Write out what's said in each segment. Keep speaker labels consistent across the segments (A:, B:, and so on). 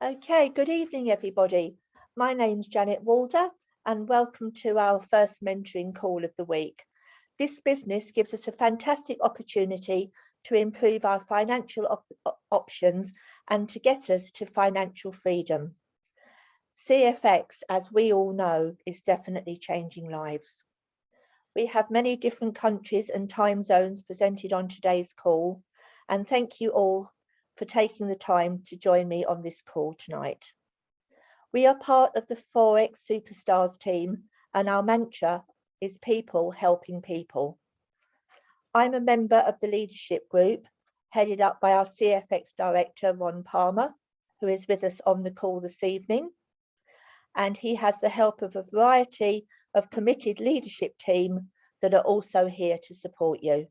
A: Okay, good evening, everybody. My name's Janet Walder, and welcome to our first mentoring call of the week. This business gives us a fantastic opportunity to improve our financial options and to get us to financial freedom. CFX, as we all know, is definitely changing lives. We have many different countries and time zones presented on today's call, and thank you all for taking the time to join me on this call tonight. We are part of the Forex Superstars team, and our mantra is people helping people. I'm a member of the leadership group headed up by our CFX director, Ron Palmer, who is with us on the call this evening. And he has the help of a variety of committed leadership team that are also here to support you.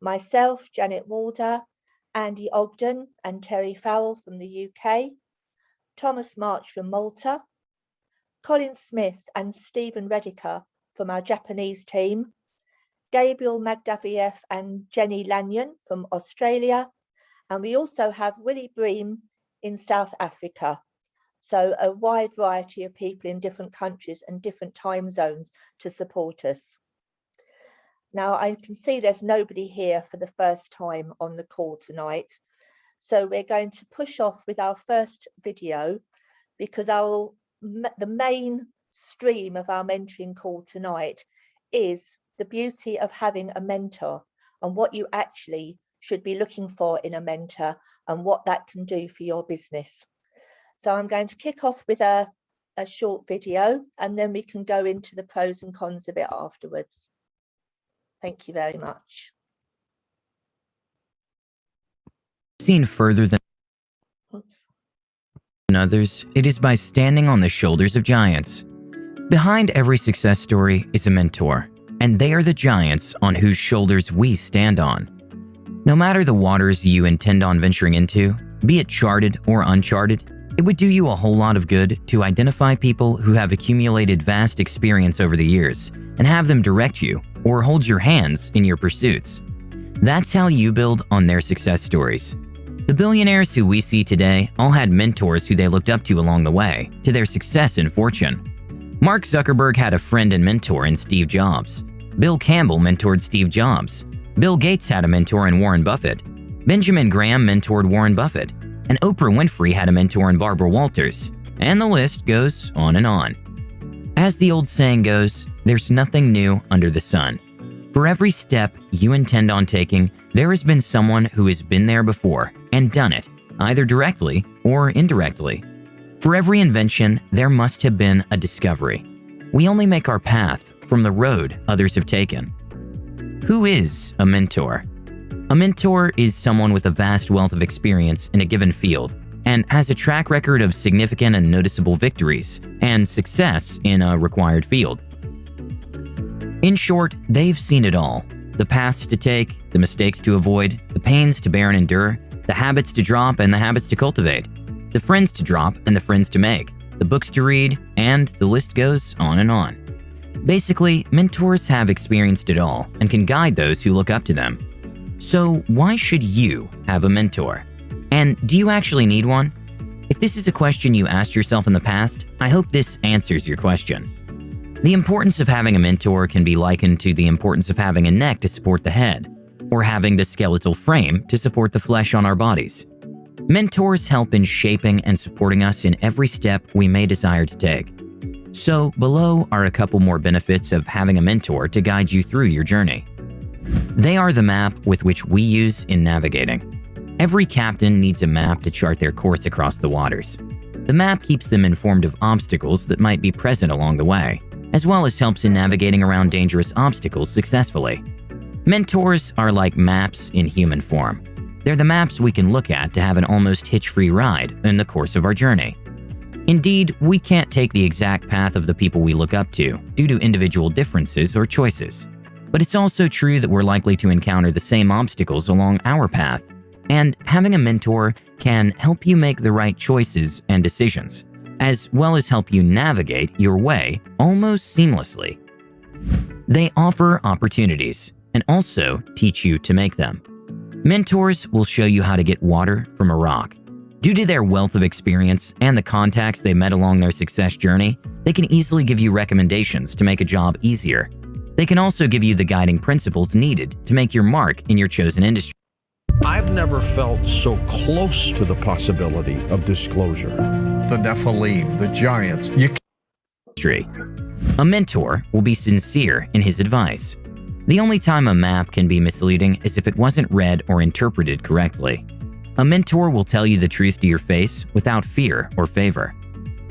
A: Myself, Janet Walder, Andy Ogden and Terry Farrell from the UK, Thomas March from Malta, Colin Smith and Stephen Rediker from our Japanese team, Gabriel Magdaviev and Jenny Lanyon from Australia, and we also have Willie Bream in South Africa. So a wide variety of people in different countries and different time zones to support us. Now, I can see there's nobody here for the first time on the call tonight. So we're going to push off with our first video because the main stream of our mentoring call tonight is the beauty of having a mentor and what you actually should be looking for in a mentor and what that can do for your business. So I'm going to kick off with a short video and then we can go into the pros and cons of it afterwards. Thank you very much.
B: Seen further than others, it is by standing on the shoulders of giants. Behind every success story is a mentor, and they are the giants on whose shoulders we stand on. No matter the waters you intend on venturing into, be it charted or uncharted, it would do you a whole lot of good to identify people who have accumulated vast experience over the years and have them direct you or hold your hands in your pursuits. That's how you build on their success stories. The billionaires who we see today all had mentors who they looked up to along the way to their success and fortune. Mark Zuckerberg had a friend and mentor in Steve Jobs. Bill Campbell mentored Steve Jobs. Bill Gates had a mentor in Warren Buffett. Benjamin Graham mentored Warren Buffett. And Oprah Winfrey had a mentor in Barbara Walters. And the list goes on and on. As the old saying goes, there's nothing new under the sun. For every step you intend on taking, there has been someone who has been there before and done it, either directly or indirectly. For every invention, there must have been a discovery. We only make our path from the road others have taken. Who is a mentor? A mentor is someone with a vast wealth of experience in a given field and has a track record of significant and noticeable victories and success in a required field. In short, they've seen it all. The paths to take, the mistakes to avoid, the pains to bear and endure, the habits to drop and the habits to cultivate, the friends to drop and the friends to make, the books to read, and the list goes on and on. Basically, mentors have experienced it all and can guide those who look up to them. So why should you have a mentor? And do you actually need one? If this is a question you asked yourself in the past, I hope this answers your question. The importance of having a mentor can be likened to the importance of having a neck to support the head, or having the skeletal frame to support the flesh on our bodies. Mentors help in shaping and supporting us in every step we may desire to take. So below are a couple more benefits of having a mentor to guide you through your journey. They are the map with which we use in navigating. Every captain needs a map to chart their course across the waters. The map keeps them informed of obstacles that might be present along the way, as well as helps in navigating around dangerous obstacles successfully. Mentors are like maps in human form. They're the maps we can look at to have an almost hitch-free ride in the course of our journey. Indeed, we can't take the exact path of the people we look up to due to individual differences or choices. But it's also true that we're likely to encounter the same obstacles along our path, and having a mentor can help you make the right choices and decisions, as well as help you navigate your way almost seamlessly. They offer opportunities and also teach you to make them. Mentors will show you how to get water from a rock. Due to their wealth of experience and the contacts they met along their success journey, they can easily give you recommendations to make a job easier. They can also give you the guiding principles needed to make your mark in your chosen industry.
C: I've never felt so close to the possibility of disclosure.
D: The Nephilim, the giants.
B: A mentor will be sincere in his advice. The only time a map can be misleading is if it wasn't read or interpreted correctly. A mentor will tell you the truth to your face without fear or favor.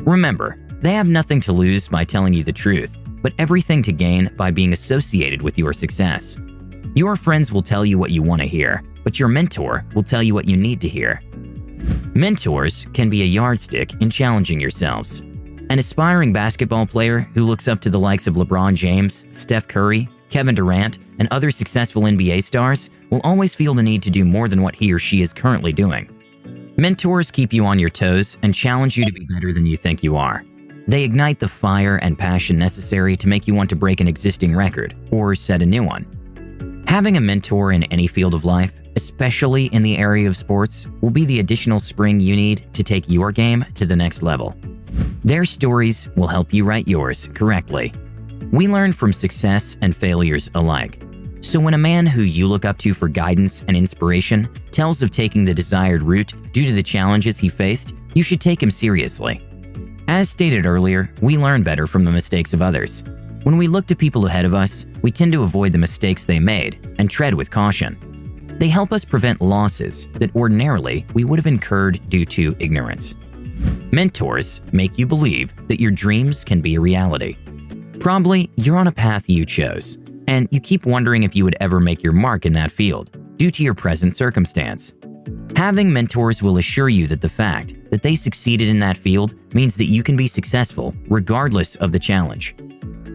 B: Remember, they have nothing to lose by telling you the truth, but everything to gain by being associated with your success. Your friends will tell you what you want to hear, but your mentor will tell you what you need to hear. Mentors can be a yardstick in challenging yourselves. An aspiring basketball player who looks up to the likes of LeBron James, Steph Curry, Kevin Durant, and other successful NBA stars will always feel the need to do more than what he or she is currently doing. Mentors keep you on your toes and challenge you to be better than you think you are. They ignite the fire and passion necessary to make you want to break an existing record or set a new one. Having a mentor in any field of life, especially in the area of sports, will be the additional spring you need to take your game to the next level. Their stories will help you write yours correctly. We learn from success and failures alike. So when a man who you look up to for guidance and inspiration tells of taking the desired route due to the challenges he faced, you should take him seriously. As stated earlier, we learn better from the mistakes of others. When we look to people ahead of us, we tend to avoid the mistakes they made and tread with caution. They help us prevent losses that ordinarily we would have incurred due to ignorance. Mentors make you believe that your dreams can be a reality. Probably you're on a path you chose, and you keep wondering if you would ever make your mark in that field due to your present circumstance. Having mentors will assure you that the fact that they succeeded in that field means that you can be successful regardless of the challenge.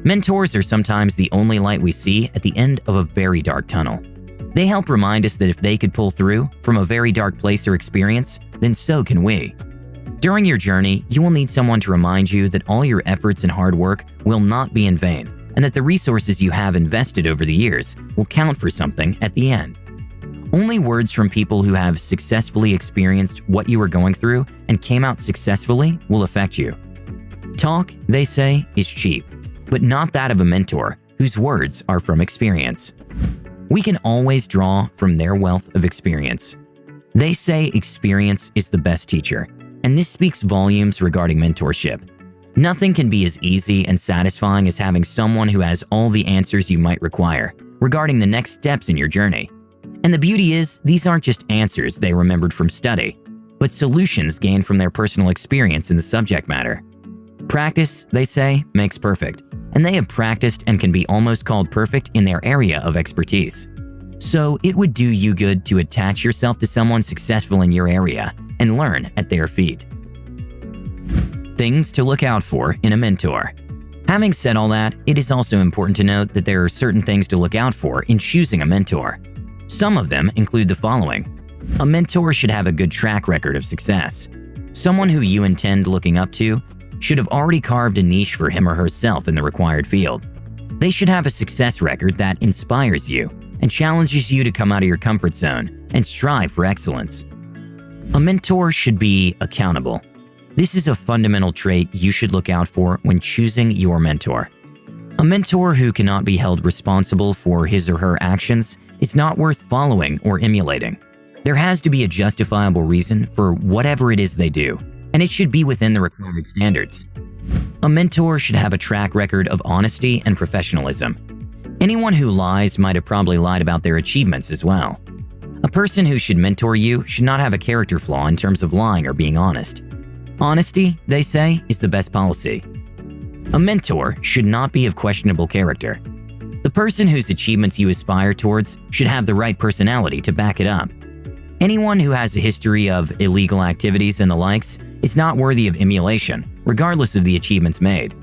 B: Mentors are sometimes the only light we see at the end of a very dark tunnel. They help remind us that if they could pull through from a very dark place or experience, then so can we. During your journey, you will need someone to remind you that all your efforts and hard work will not be in vain, and that the resources you have invested over the years will count for something at the end. Only words from people who have successfully experienced what you are going through and came out successfully will affect you. Talk, they say, is cheap, but not that of a mentor whose words are from experience. We can always draw from their wealth of experience. They say experience is the best teacher, and this speaks volumes regarding mentorship. Nothing can be as easy and satisfying as having someone who has all the answers you might require regarding the next steps in your journey. And the beauty is, these aren't just answers they remembered from study, but solutions gained from their personal experience in the subject matter. Practice, they say, makes perfect, and they have practiced and can be almost called perfect in their area of expertise. So it would do you good to attach yourself to someone successful in your area and learn at their feet. Things to look out for in a mentor. Having said all that, it is also important to note that there are certain things to look out for in choosing a mentor. Some of them include the following. A mentor should have a good track record of success. Someone who you intend looking up to should have already carved a niche for him or herself in the required field. They should have a success record that inspires you and challenges you to come out of your comfort zone and strive for excellence. A mentor should be accountable. This is a fundamental trait you should look out for when choosing your mentor. A mentor who cannot be held responsible for his or her actions is not worth following or emulating. There has to be a justifiable reason for whatever it is they do, and it should be within the required standards. A mentor should have a track record of honesty and professionalism. Anyone who lies might have probably lied about their achievements as well. A person who should mentor you should not have a character flaw in terms of lying or being honest. Honesty, they say, is the best policy. A mentor should not be of questionable character. The person whose achievements you aspire towards should have the right personality to back it up. Anyone who has a history of illegal activities and the likes is not worthy of emulation, regardless of the achievements made.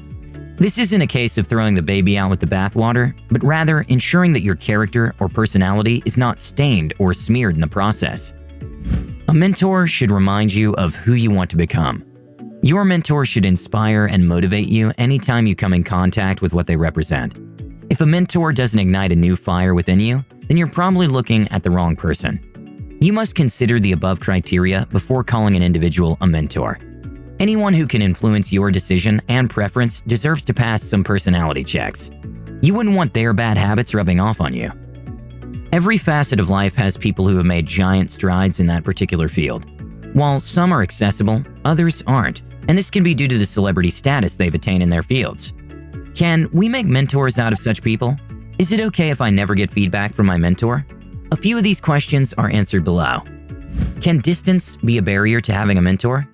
B: This isn't a case of throwing the baby out with the bathwater, but rather ensuring that your character or personality is not stained or smeared in the process. A mentor should remind you of who you want to become. Your mentor should inspire and motivate you anytime you come in contact with what they represent. If a mentor doesn't ignite a new fire within you, then you're probably looking at the wrong person. You must consider the above criteria before calling an individual a mentor. Anyone who can influence your decision and preference deserves to pass some personality checks. You wouldn't want their bad habits rubbing off on you. Every facet of life has people who have made giant strides in that particular field. While some are accessible, others aren't, and this can be due to the celebrity status they've attained in their fields. Can we make mentors out of such people? Is it okay if I never get feedback from my mentor? A few of these questions are answered below. Can distance be a barrier to having a mentor?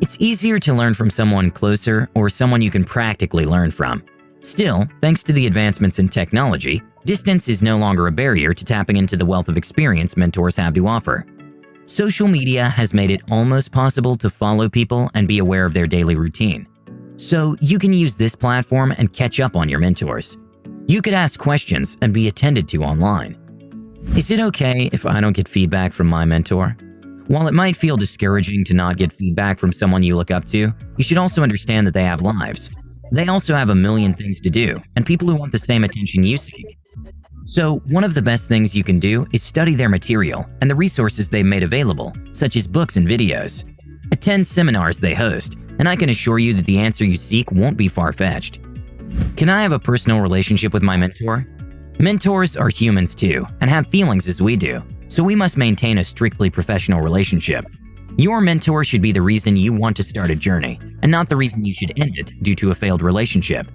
B: It's easier to learn from someone closer or someone you can practically learn from. Still, thanks to the advancements in technology, distance is no longer a barrier to tapping into the wealth of experience mentors have to offer. Social media has made it almost possible to follow people and be aware of their daily routine. So you can use this platform and catch up on your mentors. You could ask questions and be attended to online. Is it okay if I don't get feedback from my mentor? While it might feel discouraging to not get feedback from someone you look up to, you should also understand that they have lives. They also have a million things to do, and people who want the same attention you seek. So, one of the best things you can do is study their material and the resources they've made available, such as books and videos. Attend seminars they host, and I can assure you that the answer you seek won't be far-fetched. Can I have a personal relationship with my mentor? Mentors are humans too, and have feelings as we do, so we must maintain a strictly professional relationship. Your mentor should be the reason you want to start a journey, and not the reason you should end it due to a failed relationship.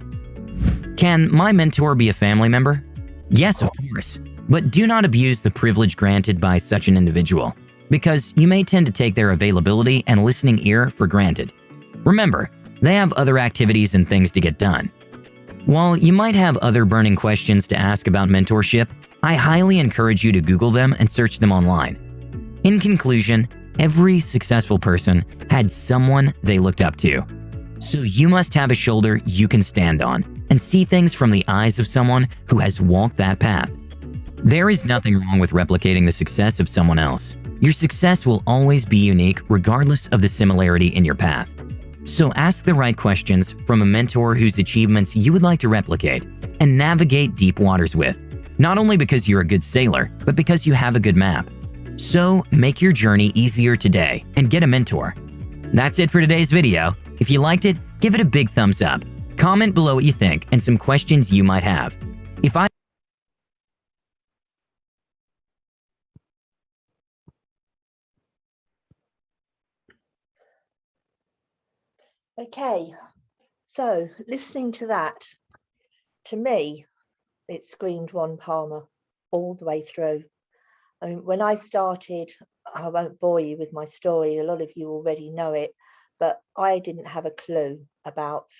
B: Can my mentor be a family member? Yes, of course, but do not abuse the privilege granted by such an individual, because you may tend to take their availability and listening ear for granted. Remember, they have other activities and things to get done. While you might have other burning questions to ask about mentorship, I highly encourage you to Google them and search them online. In conclusion, every successful person had someone they looked up to. So you must have a shoulder you can stand on and see things from the eyes of someone who has walked that path. There is nothing wrong with replicating the success of someone else. Your success will always be unique regardless of the similarity in your path. So ask the right questions from a mentor whose achievements you would like to replicate and navigate deep waters with, not only because you're a good sailor, but because you have a good map. So make your journey easier today and get a mentor. That's it for today's video. If you liked it, give it a big thumbs up. Comment below what you think and some questions you might have.
A: Okay, so listening to that, to me, it screamed Ron Palmer all the way through. I mean, when I started, I won't bore you with my story, a lot of you already know it, but I didn't have a clue about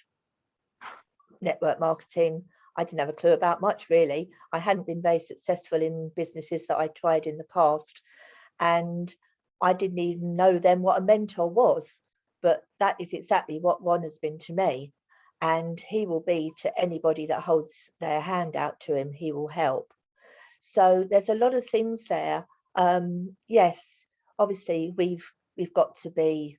A: network marketing. I didn't have a clue about much, really. I hadn't been very successful in businesses that I tried in the past, and I didn't even know then what a mentor was. But that is exactly what Ron has been to me, and he will be to anybody that holds their hand out to him. He will help. So there's a lot of things there. Yes, obviously we've got to be.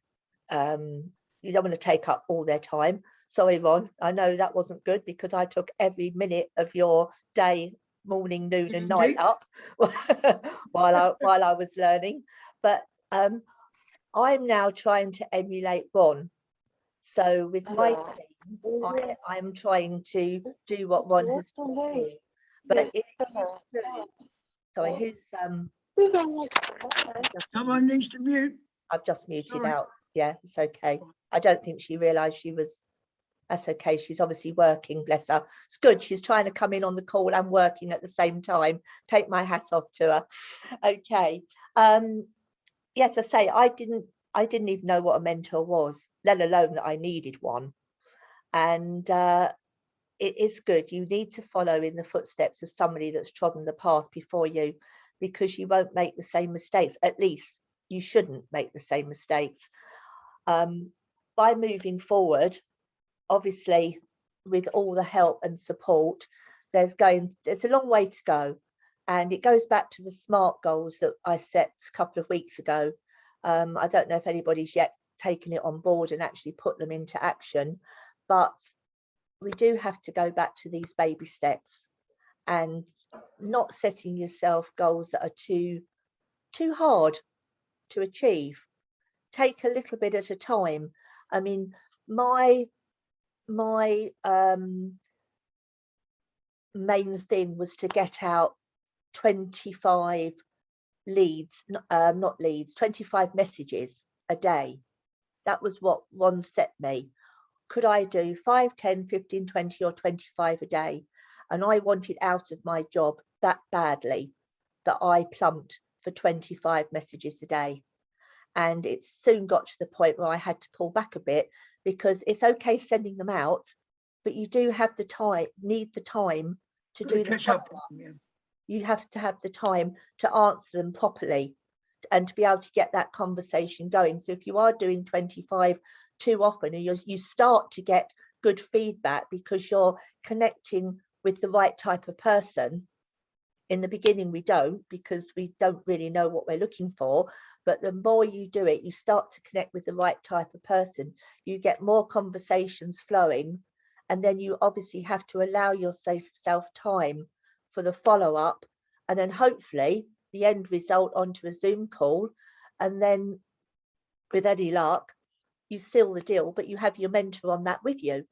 A: You don't want to take up all their time. Sorry, Ron. I know that wasn't good because I took every minute of your day, morning, noon, and night up while I was learning. But I'm now trying to emulate Ron. So with my team, I'm trying to do what Ron has taught me. But sorry, who's
E: Someone needs to mute.
A: I've just muted out. Yeah, it's okay. I don't think she realised she was. That's okay. She's obviously working, bless her. It's good. She's trying to come in on the call and working at the same time. Take my hat off to her. Okay. Yes, I say I didn't even know what a mentor was, let alone that I needed one. And it is good. You need to follow in the footsteps of somebody that's trodden the path before you, because you won't make the same mistakes. At least you shouldn't make the same mistakes. By moving forward, obviously, with all the help and support, there's a long way to go. And it goes back to the SMART goals that I set a couple of weeks ago. I don't know if anybody's yet taken it on board and actually put them into action, but we do have to go back to these baby steps and not setting yourself goals that are too too hard to achieve. Take a little bit at a time. I mean, my main thing was to get out 25 leads, not leads, 25 messages a day. That was what Ron set me. Could I do 5, 10, 15, 20 or 25 a day? And I wanted out of my job that badly that I plumped for 25 messages a day. And it soon got to the point where I had to pull back a bit, because it's okay sending them out, but you do have the time, need the time to do the follow-up. You have to have the time to answer them properly and to be able to get that conversation going. So if you are doing 25 too often, you start to get good feedback because you're connecting with the right type of person. In the beginning, we don't, because we don't really know what we're looking for. But the more you do it, you start to connect with the right type of person. You get more conversations flowing, and then you obviously have to allow yourself time for the follow-up, and then hopefully the end result onto a Zoom call. And then with any luck, you seal the deal, but you have your mentor on that with you.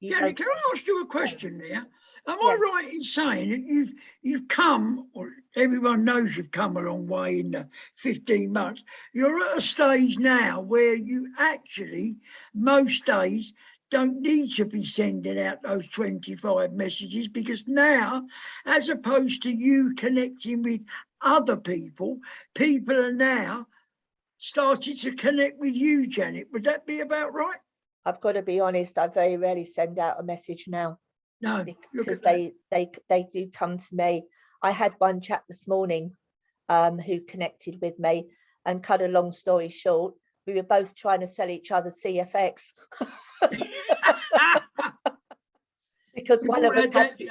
E: Jenny, can I ask you a question there? Am I right in saying that you've come, or everyone knows you've come a long way in the 15 months, you're at a stage now where you actually, most days, don't need to be sending out those 25 messages, because now, as opposed to you connecting with other people, people are now starting to connect with you, Janet. Would that be about right?
A: I've got to be honest, I very rarely send out a message now.
E: No,
A: because they do come to me. I had one chap this morning who connected with me, and cut a long story short, we were both trying to sell each other CFX. Because one of us had to,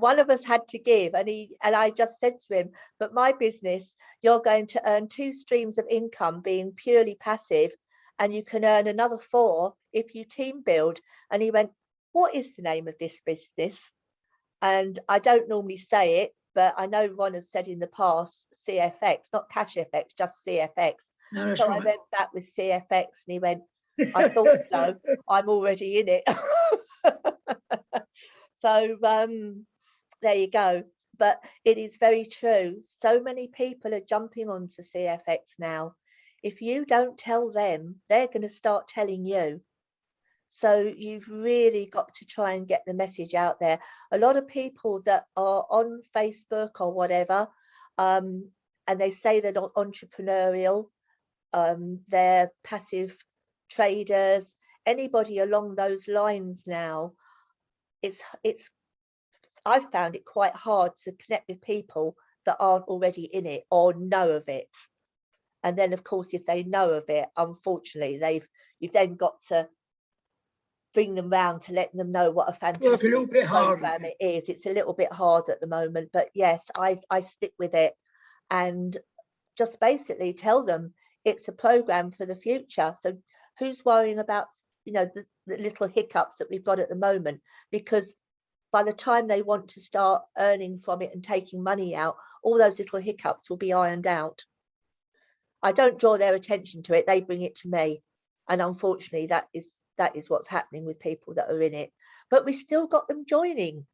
A: one of us had to give, and I just said to him, but my business, you're going to earn 2 streams of income being purely passive, and you can earn another 4 if you team build. And he went, what is the name of this business? And I don't normally say it, but I know Ron has said in the past CFX, not Cash FX, just CFX.
E: No,
A: so
E: right.
A: I went back with CFX, and he went, I thought so, I'm already in it. So there you go. But it is very true. So many people are jumping onto CFX now. If you don't tell them, they're going to start telling you. So you've really got to try and get the message out there. A lot of people that are on Facebook or whatever, and they say they're not entrepreneurial, they're passive traders, anybody along those lines now, I've found it quite hard to connect with people that aren't already in it or know of it. And then of course, if they know of it, unfortunately, you've then got to bring them round to let them know what a fantastic program it is. It's a little bit hard at the moment, but yes, I stick with it and just basically tell them it's a program for the future. So who's worrying about, the little hiccups that we've got at the moment? Because by the time they want to start earning from it and taking money out, all those little hiccups will be ironed out. I don't draw their attention to it, they bring it to me. And unfortunately, that is what's happening with people that are in it. But we still got them joining.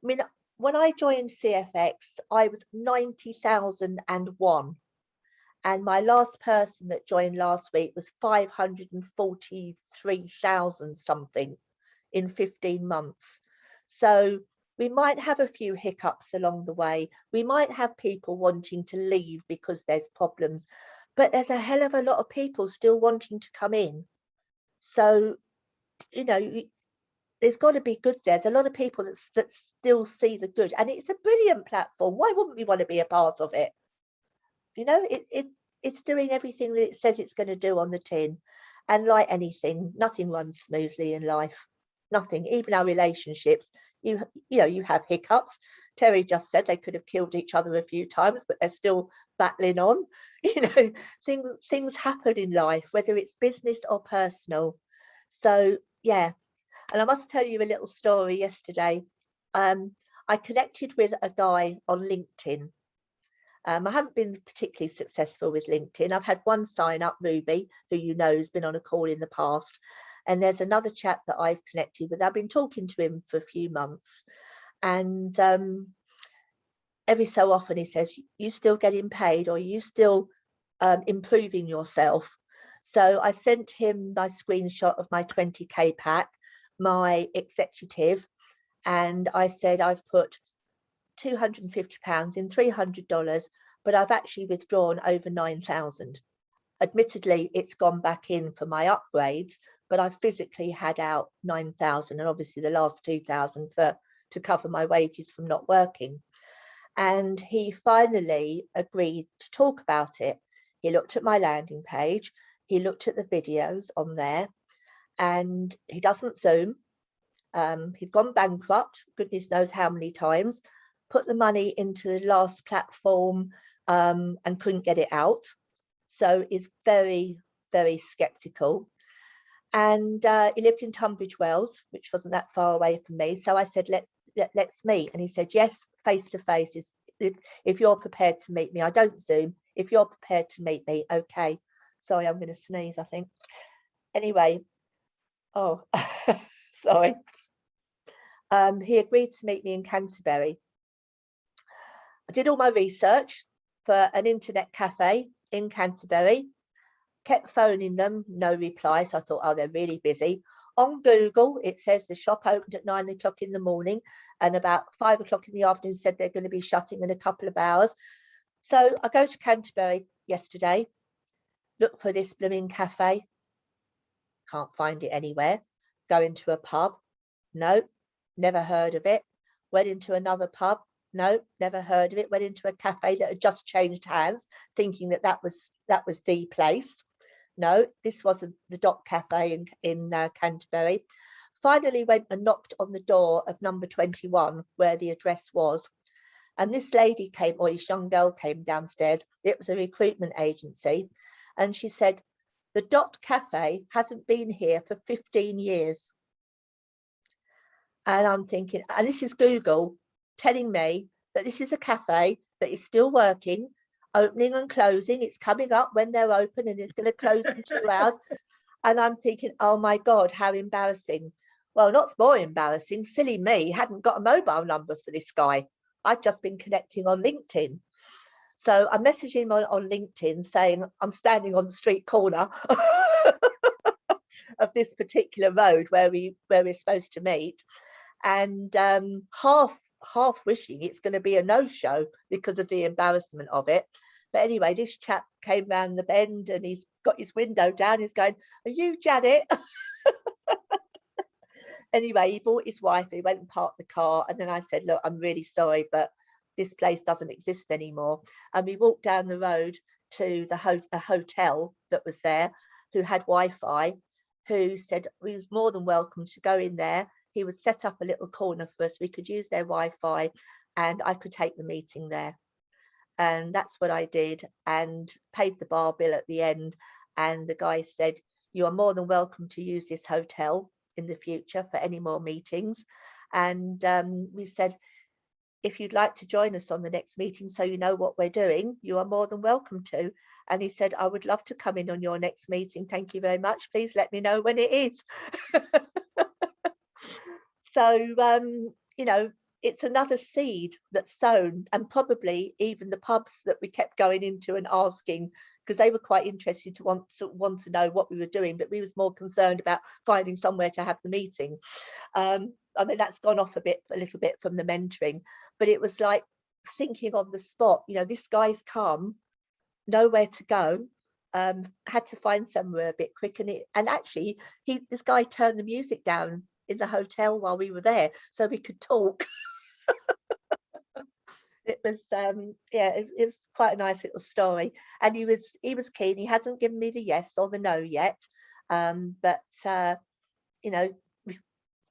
A: I mean, when I joined CFX, I was 90,001. And my last person that joined last week was 543,000 something in 15 months. So we might have a few hiccups along the way. We might have people wanting to leave because there's problems, but there's a hell of a lot of people still wanting to come in. So, there's got to be good. There's a lot of people that still see the good, and it's a brilliant platform. Why wouldn't we want to be a part of it? It's doing everything that it says it's going to do on the tin. And like anything, nothing runs smoothly in life. Nothing, even our relationships. You have hiccups. Terry just said they could have killed each other a few times, but they're still battling on. Things happen in life, whether it's business or personal. So yeah, and I must tell you a little story yesterday. I connected with a guy on LinkedIn, I haven't been particularly successful with LinkedIn. I've had one sign up, Ruby, who you know has been on a call in the past. And there's another chap that I've connected with. I've been talking to him for a few months. And every so often he says, you still getting paid, or you still improving yourself? So I sent him my screenshot of my 20k pack, my executive, and I said I've put £250 in $300, but I've actually withdrawn over 9,000. Admittedly, it's gone back in for my upgrades, but I physically had out 9,000, and obviously the last 2,000 to cover my wages from not working. And he finally agreed to talk about it. He looked at my landing page, he looked at the videos on there, and he doesn't Zoom. He'd gone bankrupt, goodness knows how many times, put the money into the last platform and couldn't get it out. So he's very, very skeptical. And he lived in Tunbridge Wells, which wasn't that far away from me. So I said, let's meet. And he said, yes, face to face is, if you're prepared to meet me. I don't Zoom. If you're prepared to meet me, okay. Sorry, I'm going to sneeze, I think. Anyway, oh, sorry. He agreed to meet me in Canterbury. I did all my research for an internet cafe in Canterbury, kept phoning them, no reply. So I thought, oh, they're really busy. On Google, it says the shop opened at 9 o'clock in the morning, and about 5 o'clock in the afternoon said they're going to be shutting in a couple of hours. So I go to Canterbury yesterday, look for this blooming cafe, can't find it anywhere. Go into a pub, no, never heard of it. Went into another pub, no, never heard of it. Went into a cafe that had just changed hands, thinking that was the place. No, this wasn't the Dock Cafe in Canterbury. Finally went and knocked on the door of number 21, where the address was. And this lady came, or this young girl came downstairs. It was a recruitment agency. And she said, the Dot Cafe hasn't been here for 15 years. And I'm thinking, and this is Google telling me that this is a cafe that is still working, opening and closing. It's coming up when they're open, and it's going to close in 2 hours. And I'm thinking, oh my God, how embarrassing. Well, not more embarrassing, silly me, hadn't got a mobile number for this guy. I've just been connecting on LinkedIn. So I messaged him on LinkedIn saying, I'm standing on the street corner of this particular road where we're supposed to meet. And half wishing it's going to be a no-show because of the embarrassment of it. But anyway, this chap came round the bend and he's got his window down. He's going, are you Janet? Anyway, he brought his wife, he went and parked the car. And then I said, look, I'm really sorry, but this place doesn't exist anymore. And we walked down the road to a hotel that was there, who had Wi-Fi, who said we was more than welcome to go in there. He would set up a little corner for us. We could use their Wi-Fi and I could take the meeting there. And that's what I did, and paid the bar bill at the end. And the guy said, you are more than welcome to use this hotel in the future for any more meetings. And we said, if you'd like to join us on the next meeting so you know what we're doing, you are more than welcome to. And he said, I would love to come in on your next meeting. Thank you very much. Please let me know when it is. So, you know, it's another seed that's sown, and probably even the pubs that we kept going into and asking, because they were quite interested to want to know what we were doing, but we was more concerned about finding somewhere to have the meeting. I mean, that's gone off a little bit from the mentoring, but it was like thinking on the spot, you know, this guy's come, nowhere to go, had to find somewhere a bit quick, and actually this guy turned the music down in the hotel while we were there so we could talk. It was yeah, it was quite a nice little story, and he was keen. He hasn't given me the yes or the no yet, but you know,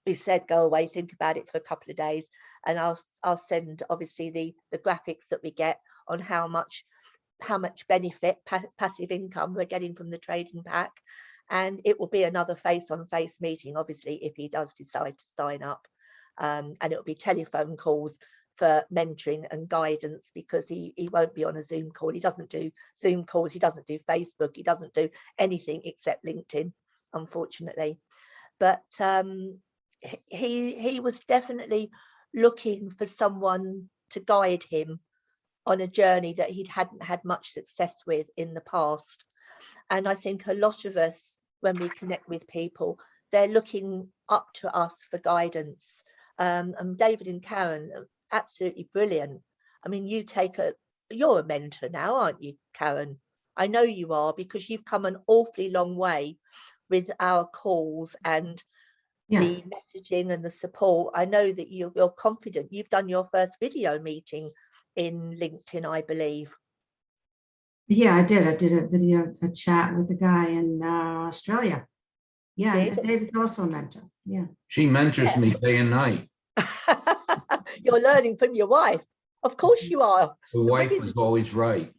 A: we said go away, think about it for a couple of days, and I'll send obviously the graphics that we get on how much benefit passive income we're getting from the trading pack. And it will be another face-on-face meeting, obviously, if he does decide to sign up. And it will be telephone calls for mentoring and guidance, because he won't be on a Zoom call. He doesn't do Zoom calls. He doesn't do Facebook. He doesn't do anything except LinkedIn, unfortunately. But he was definitely looking for someone to guide him on a journey that he hadn't had much success with in the past. And I think a lot of us, when we connect with people, they're looking up to us for guidance. And David and Karen are absolutely brilliant. I mean, you're a mentor now, aren't you, Karen? I know you are, because you've come an awfully long way with our calls and the messaging and the support. I know that you're confident. You've done your first video meeting in LinkedIn, I believe.
F: Yeah, I did. I did a chat with the guy in Australia. Yeah, and David's also a mentor. Yeah.
G: She mentors me day and night.
A: You're learning from your wife. Of course you are.
G: The wife was always right.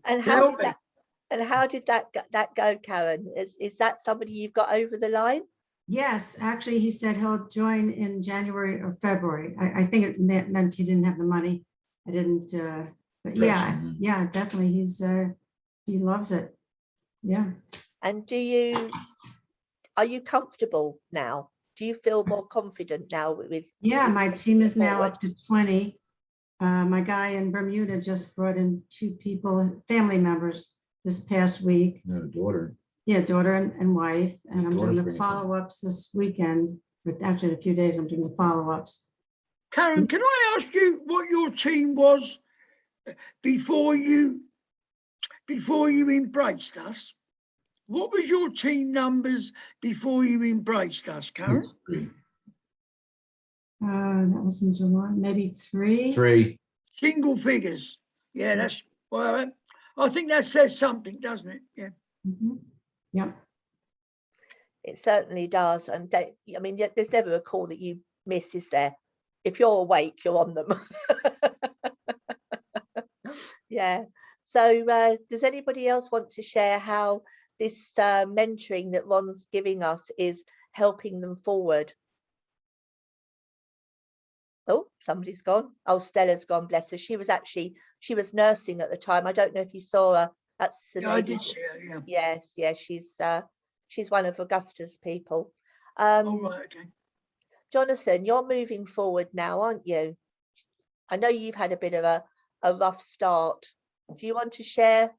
A: And how did that go, Karen? Is that somebody you've got over the line?
F: Yes, actually, he said he'll join in January or February. I think it meant he didn't have the money. I didn't, but yeah, definitely. He loves it. Yeah.
A: And are you comfortable now? Do you feel more confident now with?
F: Yeah, my team is now up to 20. My guy in Bermuda just brought in 2 people, family members, this past week.
G: Daughter.
F: Yeah, daughter and wife. And I'm doing the
G: grandson.
F: follow-ups this weekend. But actually, in a few days, I'm doing the follow-ups.
E: Karen, can I ask you what your team was before you embraced us? What was your team numbers before you embraced us, Karen?
F: That was in July, maybe 3.
G: 3.
E: Single figures. Yeah, that's, well, I think that says something, doesn't it? Yeah.
F: Mm-hmm. Yeah.
A: It certainly does. And I mean, there's never a call that you miss, is there? If you're awake, you're on them. Yeah. So does anybody else want to share how this mentoring that Ron's giving us is helping them forward? Oh, somebody's gone. Oh, Stella's gone, bless her. She was nursing at the time. I don't know if you saw her. That's the
E: Yeah, I
A: lady.
E: did see her,
A: yeah. Yes, she's one of Augusta's people.
E: Oh, right, okay.
A: Jonathan, you're moving forward now, aren't you? I know you've had a bit of a rough start. Do you want to share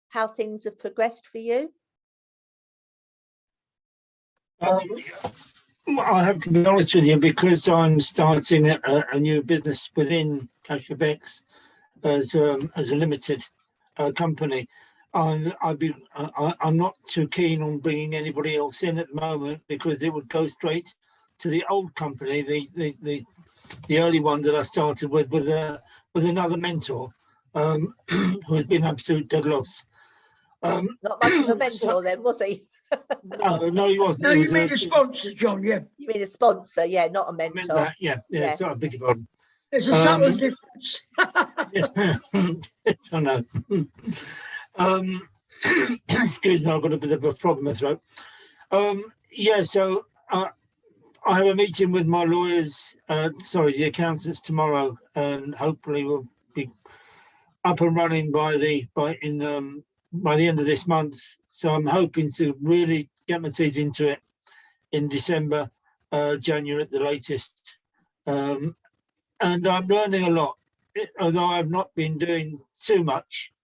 A: how things have progressed for you?
H: I have to be honest with you, because I'm starting a new business within CashFX as a limited company. I'm not too keen on bringing anybody else in at the moment, because it would go straight to the old company, the early one that I started with another mentor who has been absolute dead loss.
A: Not much of a mentor then, was he?
H: No, he wasn't.
E: No, you mean a sponsor, John, yeah.
A: You mean a sponsor, yeah, not a mentor.
H: I meant that, yeah,
A: Yes.
H: sorry, I beg your pardon.
E: There's a subtle difference.
H: Yes, I know. Excuse me, I've got a bit of a frog in my throat. Yeah, so I have a meeting with my lawyers, the accountants tomorrow, and hopefully we'll be up and running by the end of this month. So I'm hoping to really get my teeth into it in December, January at the latest. And I'm learning a lot, although I've not been doing too much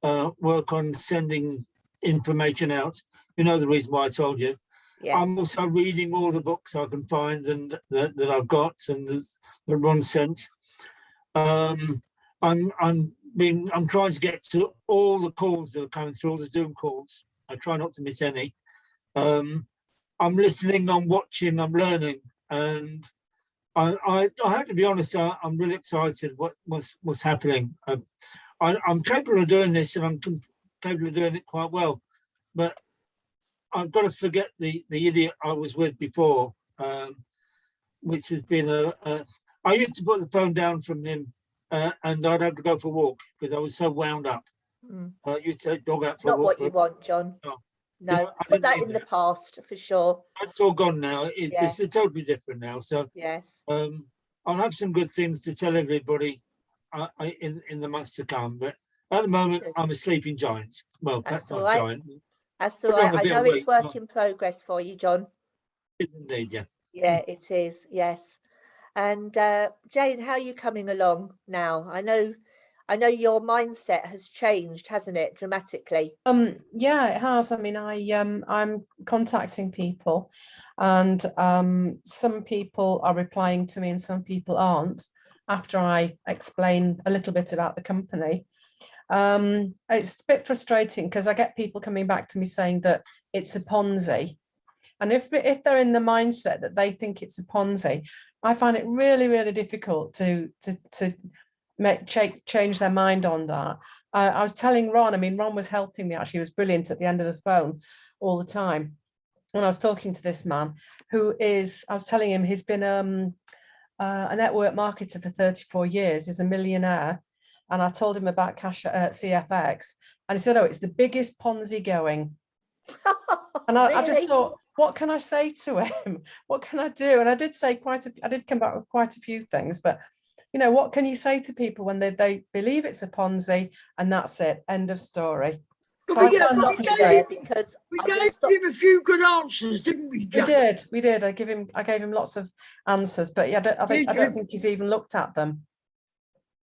H: work on sending information out. You know the reason why I told you.
A: Yes.
H: I'm also reading all the books I can find and that I've got and that Ron sent. I'm trying to get to all the calls that are coming through, all the Zoom calls. I try not to miss any. I'm listening, I'm watching, I'm learning, and I have to be honest. I'm really excited what's happening. I'm capable of doing this, and I'm capable of doing it quite well, but I've got to forget the idiot I was with before, which has been I used to put the phone down from him, and I'd have to go for a walk because I was so wound up. I used to take dog out for a walk.
A: Not what you want, John. No, put that in the past for sure.
H: It's all gone now. It's
A: Yes.
H: totally different now. So
A: Yes.
H: I'll have some good things to tell everybody in the months to come. But at the moment, I'm a sleeping giant. Well,
A: That's
H: not
A: all right.
H: giant.
A: That's all
H: But I'm
A: right.
H: a
A: I
H: bit
A: know it's
H: awake,
A: work
H: but-
A: in progress for you, John.
H: Indeed, yeah.
A: Yeah, it is. Yes. And Jane, how are you coming along now? I know your mindset has changed, hasn't it, dramatically?
I: Yeah, it has. I mean, I'm contacting people, and some people are replying to me and some people aren't after I explain a little bit about the company. It's a bit frustrating because I get people coming back to me saying that it's a Ponzi. And if they're in the mindset that they think it's a Ponzi, I find it really, really difficult to change their mind on that. I was telling Ron, I mean, Ron was helping me actually, he was brilliant at the end of the phone all the time. When I was talking to this man I was telling him he's been a network marketer for 34 years, he's a millionaire. And I told him about cash at CFX and he said, oh, it's the biggest Ponzi going. And I just thought, what can I say to him? What can I do? And I did say I did come back with quite a few things, but you know, what can you say to people when they believe it's a Ponzi and that's it, end of story?
E: But
I: So
E: we
I: I found
A: Stop
I: that
A: you
I: was
A: there
I: great.
A: because
E: we
A: I'm going
E: gave
A: to stop.
E: him a few good answers, didn't we, Jane?
I: We did. I gave him lots of answers, but yeah, I don't think he's even looked at them.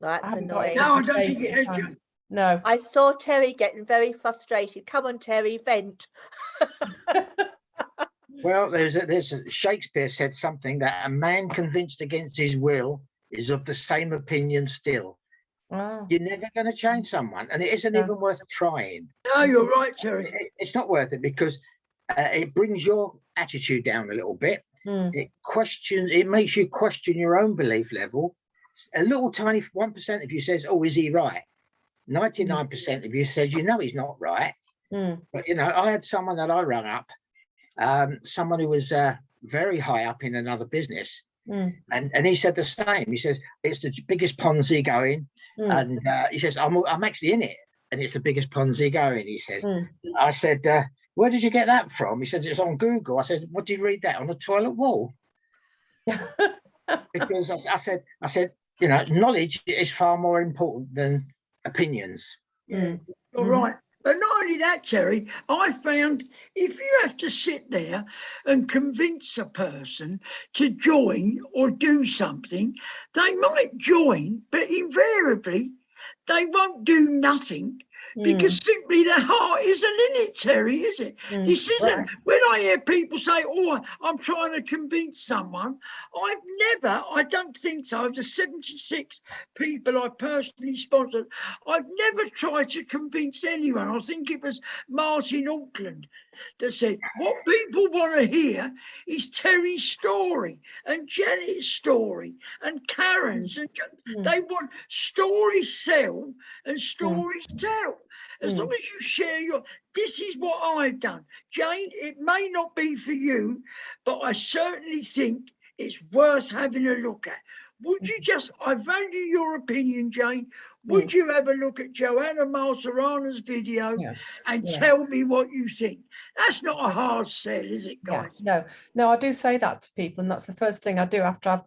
A: That's
I: I haven't got his
A: annoying.
E: No, I don't think
I: face
E: it
I: this
E: is,
I: time.
E: Jane.
I: No.
A: I saw Terry getting very frustrated. Come on, Terry, vent.
J: Well, there's Shakespeare said something that a man convinced against his will is of the same opinion still.
I: Wow.
J: You're never going to change someone, and it isn't
I: No.
J: even worth trying.
E: No, you're right, Terry.
J: It's not worth it because it brings your attitude down a little bit.
I: Mm.
J: It makes you question your own belief level. A little tiny 1% of you says, "Oh, is he right?" 99% of you says, "You know, he's not right."
I: Mm.
J: But you know, I had someone that I rang up, someone who was very high up in another business, and he said the same. He says it's the biggest Ponzi going, and he says I'm actually in it, and it's the biggest Ponzi going. He says. I said, where did you get that from? He said it's on Google. I said, what did you read that on the toilet wall? Because I said, you know, knowledge is far more important than opinions.
E: Yeah, you're right. But not only that, Terry, I found if you have to sit there and convince a person to join or do something, they might join, but invariably they won't do nothing because simply their heart isn't in it, Terry, is it? This isn't, when I hear people say, oh, I'm trying to convince someone, I don't think so. Of the 76 people I personally sponsored, I've never tried to convince anyone. I think it was Martin Auckland that said, what people want to hear is Terry's story and Janet's story and Karen's. And they want stories sell and stories tell. As long as you share this is what I've done. Jane, it may not be for you, but I certainly think it's worth having a look at. Would you I value your opinion, Jane. Would you have a look at Joanna Martorana's video and tell me what you think? That's not a hard sell, is it, guys?
I: No, I do say that to people, and that's the first thing I do after I've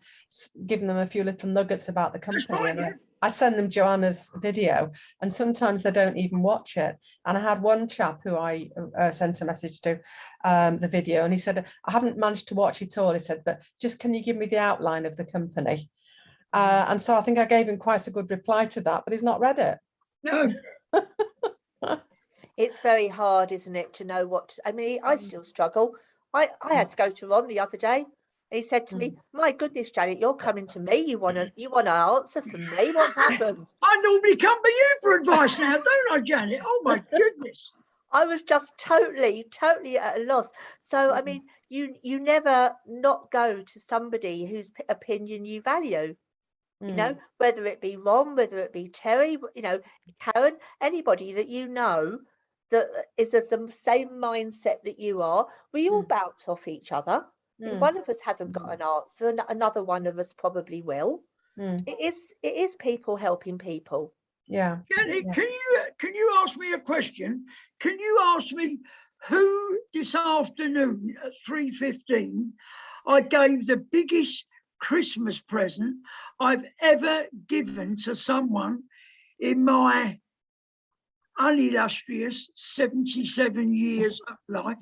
I: given them a few little nuggets about the company. And I send them Joanna's video, and sometimes they don't even watch it. And I had one chap who I sent a message to the video, and he said, I haven't managed to watch it all. He said, but just can you give me the outline of the company? And so I think I gave him quite a good reply to that, but he's not read it.
E: No.
A: It's very hard, isn't it, to know what I mean, I still struggle. I had to go to Ron the other day. He said to me, my goodness, Janet, you're coming to me. You want an answer from me? What's happened?
E: I normally come to you for advice now, don't I, Janet? Oh, my goodness.
A: I was just totally at a loss. So, I mean, you never not go to somebody whose opinion you value. You know, whether it be Ron, whether it be Terry, you know, Karen, anybody that you know that is of the same mindset that you are. We all bounce off each other. If one of us hasn't got an answer, another one of us probably will. It is people helping people.
E: Yeah. Janet, can you ask me a question? Can you ask me who this afternoon at 3:15 I gave the biggest Christmas present I've ever given to someone in my unillustrious 77 years of life.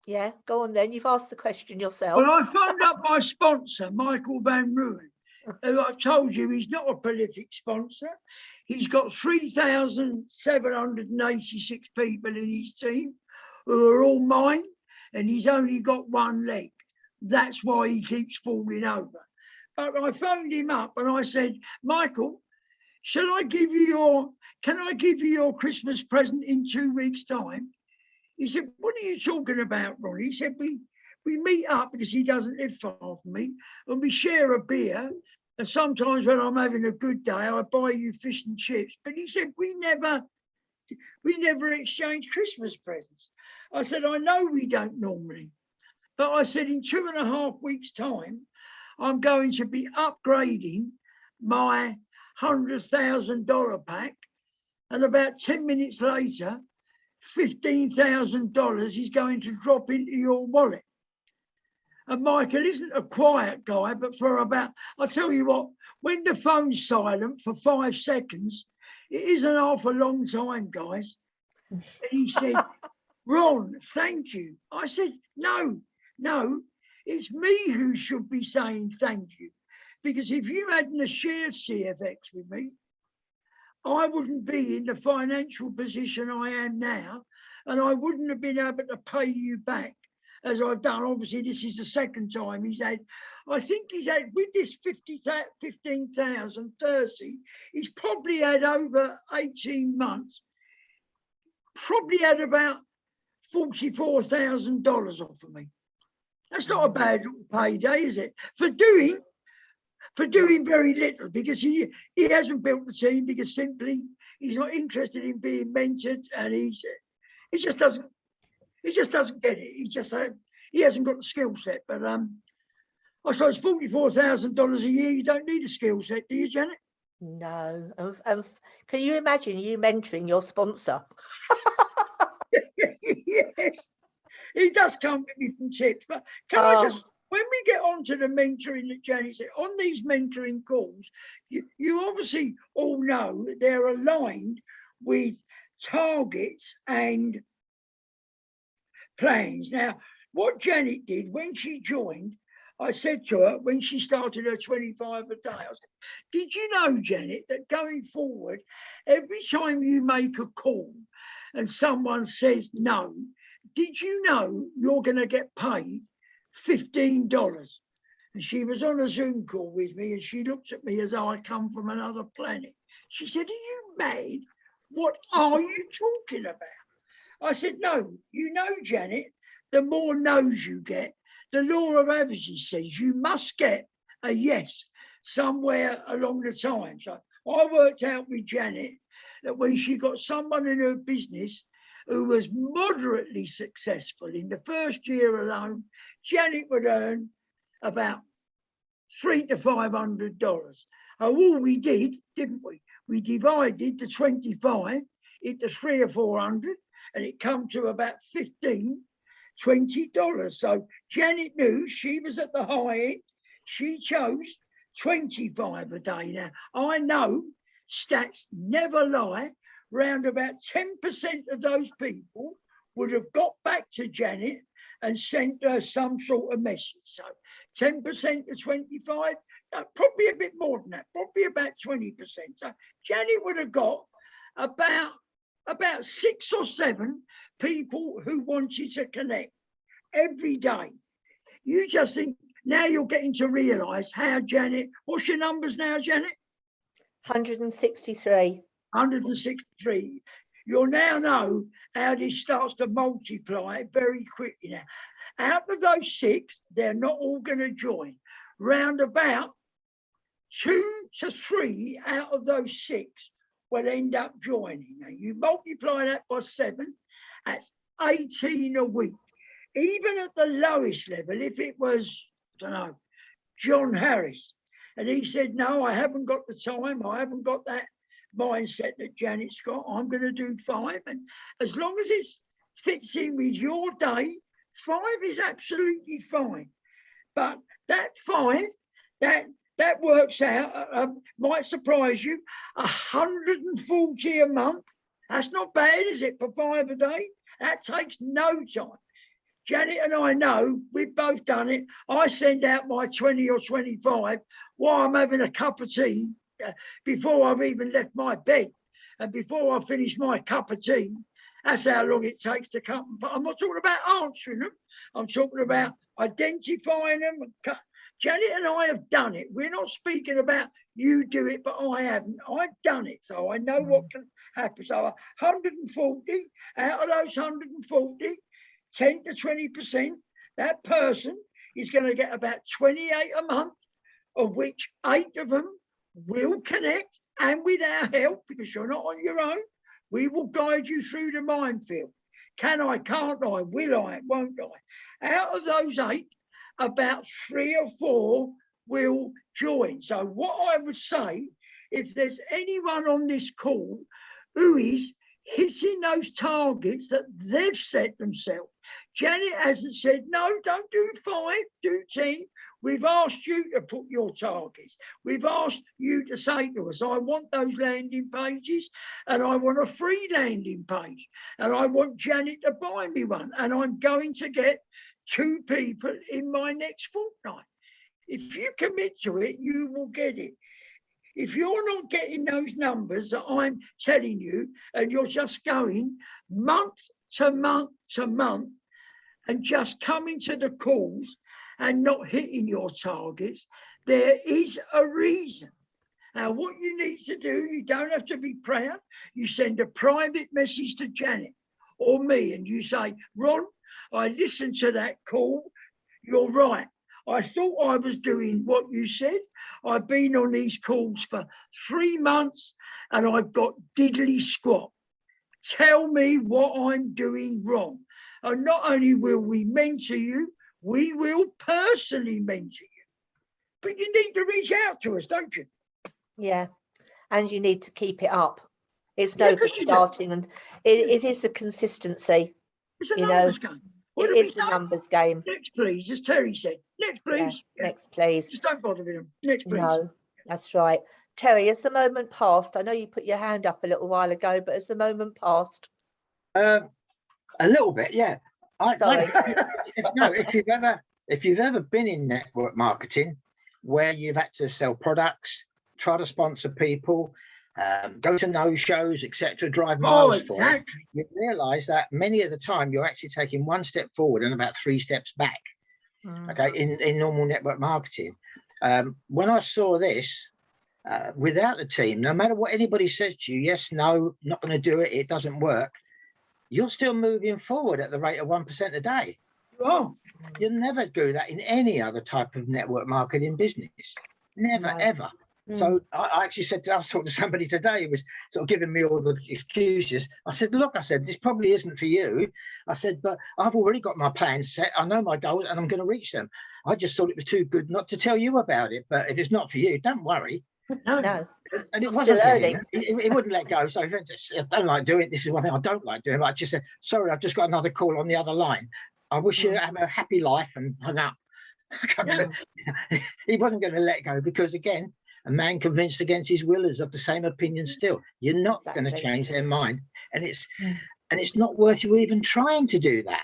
A: Yeah, go on then. You've asked the question yourself.
E: Well, I phoned up my sponsor, Michael Van Ruin, who I told you he's not a prolific sponsor. He's got 3,786 people in his team who are all mine, and he's only got one leg. That's why he keeps falling over. But I phoned him up and I said, Michael, can I give you your Christmas present in 2 weeks' time? He said, what are you talking about, Ronnie? He said, we meet up because he doesn't live far from me, and we share a beer. And sometimes when I'm having a good day, I buy you fish and chips. But he said, we never exchange Christmas presents. I said, I know we don't normally. But I said, in 2.5 weeks' time, I'm going to be upgrading my $100,000 pack. And about 10 minutes later, $15,000 is going to drop into your wallet. And Michael isn't a quiet guy, but I'll tell you what, when the phone's silent for 5 seconds, it isn't half a long time, guys. And he said, Ron, thank you. I said, no, it's me who should be saying thank you. Because if you hadn't shared CFX with me, I wouldn't be in the financial position I am now, and I wouldn't have been able to pay you back as I've done. Obviously, this is the second time he's had, I think he's had, with this 15,030, he's probably had over 18 months, probably had about $44,000 off of me. That's not a bad payday, is it? For doing very little, because he hasn't built the team, because simply he's not interested in being mentored, and he just doesn't get it. He hasn't got the skill set. But I suppose $44,000 a year, you don't need a skill set, do you, Janet?
A: No. Can you imagine you mentoring your sponsor?
E: Yes, he does come with me from tips. But I just, when we get on to the mentoring that Janet said, on these mentoring calls, you obviously all know that they're aligned with targets and plans. Now, what Janet did when she joined, I said to her when she started her 25 a day, I said, did you know, Janet, that going forward, every time you make a call and someone says no, did you know you're going to get paid $15? And she was on a Zoom call with me, and she looked at me as though I'd come from another planet. She said, are you mad? What are you talking about? I said, no, you know, Janet, the more no's you get, the law of averages says you must get a yes somewhere along the time. So I worked out with Janet that when she got someone in her business who was moderately successful in the first year alone, Janet would earn about $300 to $500. All we did, didn't we? We divided the 25 into 300 or 400, and it come to about $15, $20. So Janet knew she was at the high end. She chose 25 a day. Now, I know stats never lie. Round about 10% of those people would have got back to Janet and sent her some sort of message. So 10% to 25, no, probably a bit more than that, probably about 20%. So Janet would have got about 6 or 7 people who wanted to connect every day. You just think, now you're getting to realise how Janet, what's your numbers now, Janet?
A: 163.
E: 163. You'll now know how this starts to multiply very quickly now. Out of those 6, they're not all going to join. Round about 2 to 3 out of those 6 will end up joining. Now, you multiply that by 7, that's 18 a week. Even at the lowest level, if it was, I don't know, John Harris, and he said, no, I haven't got the time, I haven't got that mindset that Janet's got, I'm going to do 5. And as long as it fits in with your day, 5 is absolutely fine. But that 5, that works out, might surprise you, 140 a month. That's not bad, is it, for 5 a day? That takes no time. Janet and I know, we've both done it. I send out my 20 or 25 while I'm having a cup of tea before I've even left my bed. And before I finish my cup of tea, that's how long it takes to come. But I'm not talking about answering them. I'm talking about identifying them. Janet and I have done it. We're not speaking about you do it, but I haven't. I've done it, so I know what can happen. So 140 out of those 140, 10 to 20%, that person is going to get about 28 a month, of which 8 of them will connect, and with our help, because you're not on your own, we will guide you through the minefield. Can I, can't I, will I, won't I? Out of those 8, about 3 or 4 will join. So what I would say, if there's anyone on this call who is hitting those targets that they've set themselves, Janet hasn't said, no, don't do 5, do 10. We've asked you to put your targets. We've asked you to say to us, I want those landing pages, and I want a free landing page, and I want Janet to buy me one, and I'm going to get 2 people in my next fortnight. If you commit to it, you will get it. If you're not getting those numbers that I'm telling you, and you're just going month to month to month and just coming to the calls and not hitting your targets, there is a reason. Now, what you need to do, you don't have to be proud. You send a private message to Janet or me, and you say, Ron, I listened to that call. You're right. I thought I was doing what you said. I've been on these calls for 3 months and I've got diddly squat. Tell me what I'm doing wrong. And not only will we mentor you, we will personally mentor you. But you need to reach out to us, don't you?
A: Yeah, and you need to keep it up. It's no good starting, and it is the consistency.
E: It's a numbers game.
A: It is the numbers game.
E: Next, please, as Terry said. Next, please.
A: Yeah, next, please.
E: Just don't bother with them. Next, please.
A: No, that's right. Terry, has the moment passed? I know you put your hand up a little while ago, but has the moment passed?
J: A little bit, yeah.
A: Sorry.
J: If you've ever been in network marketing where you've had to sell products, try to sponsor people, go to no shows, etc., drive miles for them, you realise that many of the time you're actually taking 1 step forward and about 3 steps back. Okay, in normal network marketing. When I saw this, without the team, no matter what anybody says to you, yes, no, not going to do it, it doesn't work, you're still moving forward at the rate of 1% a day.
E: Oh,
J: You'll never do that in any other type of network marketing business. Never, ever. So I actually said, I was talking to somebody today who was sort of giving me all the excuses. I said, look, I said, this probably isn't for you. I said, but I've already got my plans set. I know my goals and I'm going to reach them. I just thought it was too good not to tell you about it. But if it's not for you, don't worry.
A: No.
J: And it
A: You're
J: wasn't
A: still
J: for me.
A: earning.
J: It wouldn't let go. So I don't like doing it. This is one thing I don't like doing. But I just said, sorry, I've just got another call on the other line. I wish you have a happy life, and hung up. He wasn't going to let go because, again, a man convinced against his will is of the same opinion still. You're not going to change their mind. And it's not worth you even trying to do that.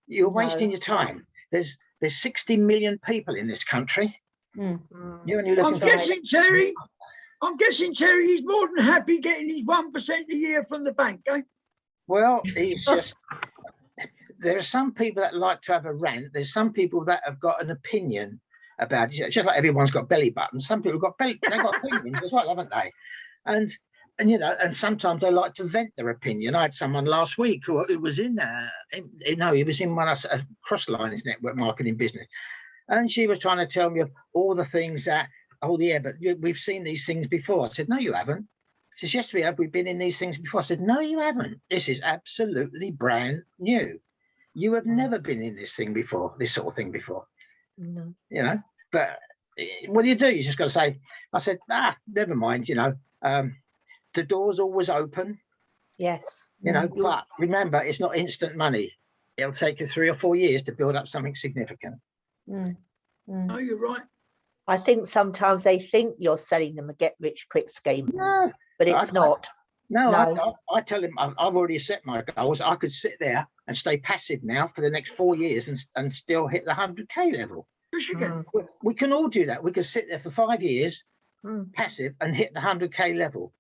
J: You're wasting your time. There's 60 million people in this country.
E: I'm guessing Terry is more than happy getting his 1% a year from the bank, eh?
J: Well, he's just, there are some people that like to have a rant. There's some people that have got an opinion about it. Just like everyone's got belly buttons. Some people have got they've got opinions as well, haven't they? And you know, and sometimes they like to vent their opinion. I had someone last week who was in he was in one of Crosslines network marketing business, and she was trying to tell me of all the things that, oh yeah, but we've seen these things before. I said, no, you haven't. She says, yes, we have. We've been in these things before. I said, no, you haven't. This is absolutely brand new. You have never been in this thing before, this sort of thing before.
A: No.
J: You know, but what do? You just got to say, I said, never mind, you know, the door's always open.
A: Yes.
J: You know, but remember, it's not instant money. It'll take you 3 or 4 years to build up something significant.
E: No, you're right.
A: I think sometimes they think you're selling them a get rich quick scheme,
J: No,
A: but it's not.
J: no,
A: No.
J: I tell him I've already set my goals. I could sit there and stay passive now for the next 4 years and still hit the 100K level.
E: Yes, you can.
J: We can all do that. We could sit there for 5 years
A: Mm.
J: passive and hit the 100K level.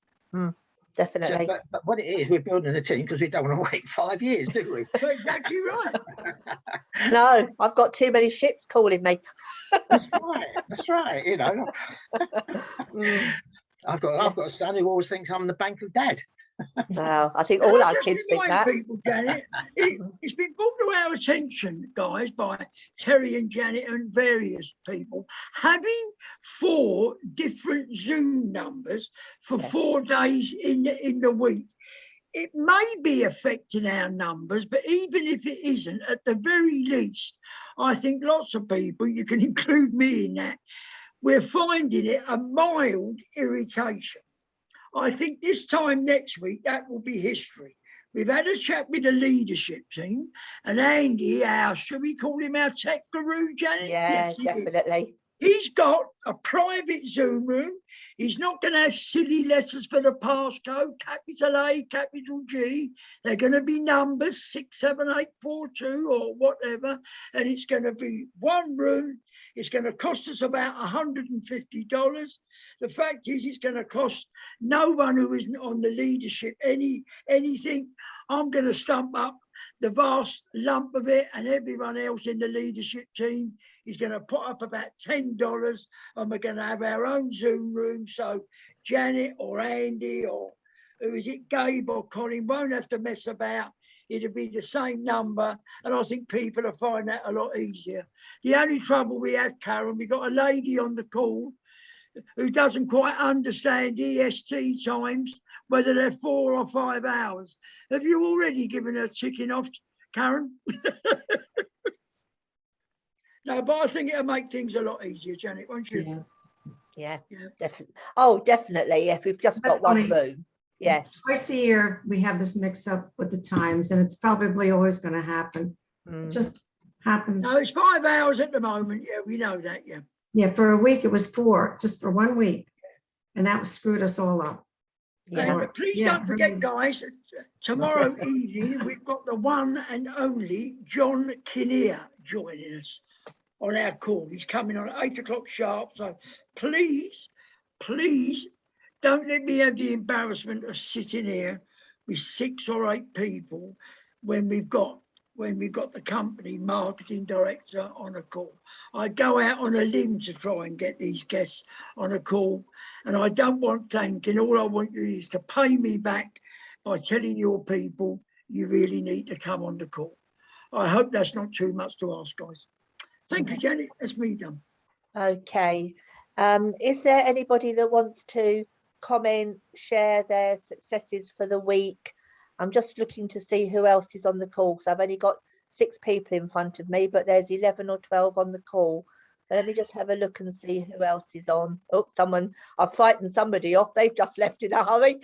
A: Definitely.
J: So, but what it is, we're building a team because we don't want to wait 5 years, do we?
E: You're exactly right.
A: No, I've got too many ships calling me.
J: That's right. You know,
A: Mm.
J: I've got a son who always thinks I'm the bank of dad.
A: Well, I think all our
E: Just
A: kids think
E: remind
A: that.
E: people, Janet, it's been brought to our attention, guys, by Terry and Janet and various people, having 4 different Zoom numbers for
A: Yes.
E: 4 days in the week. It may be affecting our numbers, but even if it isn't, at the very least, I think lots of people, you can include me in that, we're finding it a mild irritation. I think this time next week, that will be history. We've had a chat with the leadership team, and Andy, should we call him our tech guru, Janet?
A: Yeah,
E: Yes, he is.
A: definitely.
E: He's got a private Zoom room. He's not going to have silly letters for the passcode, capital A, capital G. They're going to be numbers 67842 or whatever, and it's going to be one room. It's going to cost us about $150. The fact is, it's going to cost no one who isn't on the leadership anything. I'm going to stump up the vast lump of it, and everyone else in the leadership team is going to put up about $10, and we're going to have our own Zoom room. So Janet or Andy or who is it, Gabe or Colin won't have to mess about. It'll be the same number, and I think people will find that a lot easier. The only trouble we had, Karen, we got a lady on the call who doesn't quite understand EST times, whether they're 4 or 5 hours. Have you already given her ticking off, Karen? No, but I think it'll make things a lot easier, Janet, won't you?
A: Yeah,
E: Yeah.
A: definitely. Oh, definitely. If we've just got one room. Yes.
F: Twice a year, we have this mix up with the times, and it's probably always going to happen. It just happens.
E: No, it's 5 hours at the moment. Yeah, we know that. Yeah.
F: Yeah, for a week, it was 4, just for 1 week. And that screwed us all up.
A: Yeah.
E: But please
F: Yeah,
E: don't forget,
F: really.
E: guys, tomorrow evening, we've got the one and only John Kinnear joining us on our call. He's coming on at 8 o'clock sharp. So please don't let me have the embarrassment of sitting here with 6 or 8 people when we've got the company marketing director on a call. I go out on a limb to try and get these guests on a call, and I don't want thanking. All I want you is to pay me back by telling your people you really need to come on the call. I hope that's not too much to ask, guys. Thank you, Janet. That's me done.
A: Okay. Is there anybody that wants to comment, share their successes for the week? I'm just looking to see who else is on the call, because I've only got 6 people in front of me, but there's 11 or 12 on the call. So let me just have a look and see who else is on. Oh, I've frightened somebody off. They've just left in a hurry.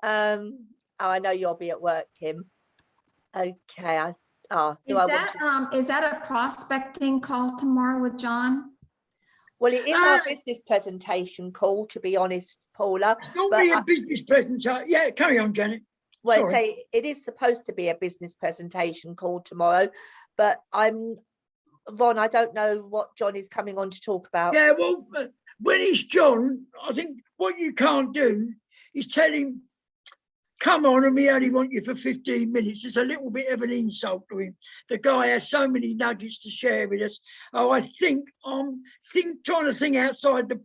A: Oh, I know you'll be at work, Kim. Okay.
K: Is that a prospecting call tomorrow with John?
A: Well, it is our business presentation call, to be honest, Paula.
E: It's not really a business presentation. Yeah, carry on, Janet.
A: Well, it is supposed to be a business presentation call tomorrow, but Ron, I don't know what John is coming on to talk about.
E: Yeah, well, when it's John, I think what you can't do is tell him, come on, and we only want you for 15 minutes. It's a little bit of an insult to him. The guy has so many nuggets to share with us. Oh, I think I'm trying to think outside the